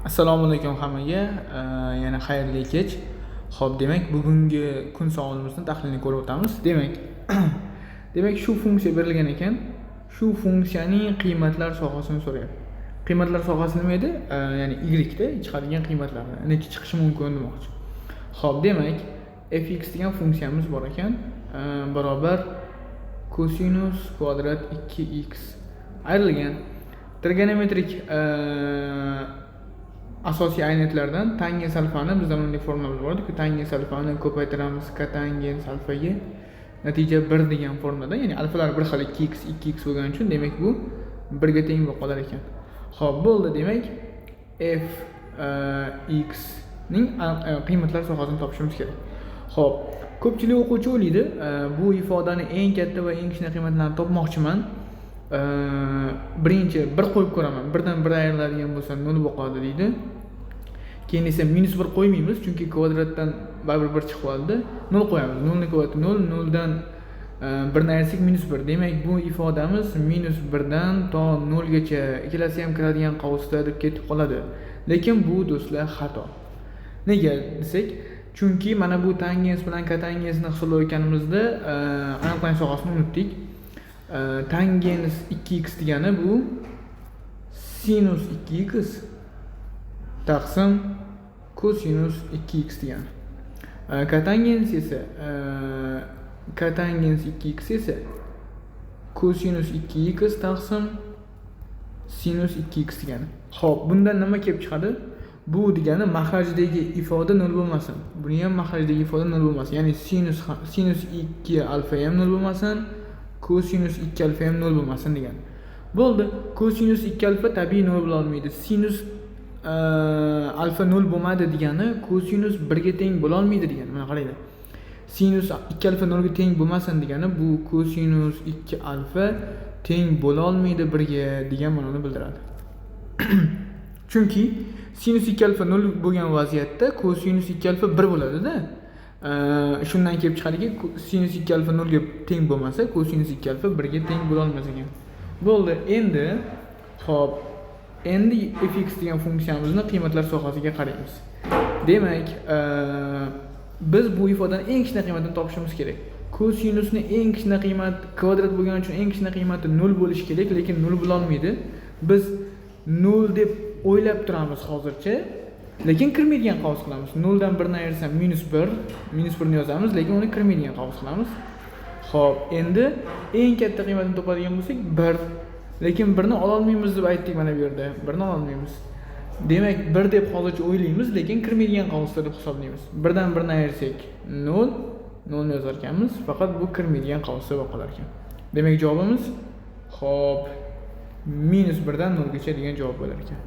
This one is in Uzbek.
Assalomu alaykum hammaga. Yana xayrli kech. Xo'p, demak, bugungi kun savolimizni tahlilini ko'rib o'tamiz. Demak, shu funksiya berilgan ekan. Shu funksiyaning qiymatlar sohasini so'rayapti. Qiymatlar sohasi nima edi? Ya'ni y da chiqadigan qiymatlarni necha chiqishi mumkin demoqchi. Xo'p, demak, fx degan funksiyamiz bor ekan. Barobar kosinus kvadrat 2x ayrilgan trigonometrik asosiy ayniyatlardan tangens alfani bizda bunday formulamiz bor edi. Tangens alfani ko'paytiramiz kotangens alfaga. Natija 1 degan formulada, ya'ni alfalar bir xil 2x bo'lgani uchun demak bu 1 ga teng bo'lib qolar ekan. Xo'p, bo'ldi. Demak, f x ning qiymatlar sohasini topishimiz kerak. Xo'p, ko'pchilik o'quvchi o'ylaydi, bu ifodani eng katta va eng kichkina qiymatlarini topmoqchiman. Birinchi 1 qo'yib ko'raman. 1 dan 1 ayriladigan bo'lsa 0 bo'ladi deydi. Keyin esa -1 qo'ymaymiz, chunki kvadratdan baribir 1 chiqib qoladi. 0 qo'yamiz. 0 ning kvadrati 0, 0 dan 1 ni ayirsak -1. Demak, bu ifodamiz -1 dan to 0 gacha ikkalasi ham kiradigan qavsda deb ketib qoladi. Lekin bu do'stlar xato. Nega desak, chunki mana bu tangens bilan kotangensni hisoblayotganimizda aniqlanish sohasini unutdik. Tangens 2x degani bu sinus 2x taqsim kosinus 2x degani. Kotangens esa kotangens 2x esa kosinus 2x taqsim sinus 2x degani. Xo'p, bundan nima kelib chiqadi? Bu degani maxrajdagi ifoda 0 bo'lmasin. Buni ham maxrajdagi ifoda 0 bo'lmasin. Ya'ni sinus 2 alfa ham 0 bo'lmasin, kosinus 2 alfa ham 0 bo'lmasin degani. Bo'ldi. Kosinus 2 alfa tabiiy 0 bo'la olmaydi. Sinus alfa 0 bo'lmadi degani kosinus 1 ga teng bo'la olmaydi degani. Mana qaranglar. Sinus 2 alfa 0 ga teng bo'lmasin degani bu kosinus 2 alfa teng bo'la olmaydi 1 ga degan ma'noni bildiradi. Chunki sinus 2 alfa 0 bo'lgan vaziyatda kosinus 2 alfa 1 bo'ladi-da. Shundan kelib chiqadiki, sinus 2 alfa 0 ga teng bo'lmasa, kosinus 2 alfa 1 ga teng bo'la olmas ekan. Bo'ldi. Endi fx degan funksiyamizni qiymatlar sohasiga qaraymiz. Demak, biz bu ifodaning eng kichkina qiymatini topishimiz kerak. Kosinusning eng kichkina qiymati kvadrat bo'lgani uchun eng kichkina qiymati 0 bo'lishi kerak, lekin 0 bo'la olmaydi. Biz 0 deb o'ylab turamiz hozircha, lekin kirmaydigan qavs qilamiz. 0 dan 1 ni ayirsam -1, -1 ni yozamiz, lekin uni kirmaydigan qavs qilamiz. Xo'p, endi eng katta qiymatini topadigan bo'lsak 1. Lekin 1 ni ola olmaymiz deb aytdik mana bu yerda. 1 ni ola olmaymiz. Demak, 1 deb hozircha o'ylaymiz, lekin kirmaydigan qavsda deb hisoblaymiz. 1 dan 1 ni ayirsak 0, 0 ni yozar ekanmiz, faqat bu kirmaydigan qavsda bo'lib qolar ekan. Demak, javobimiz xo'p, -1 dan 0 gacha degan javob bo'lar ekan.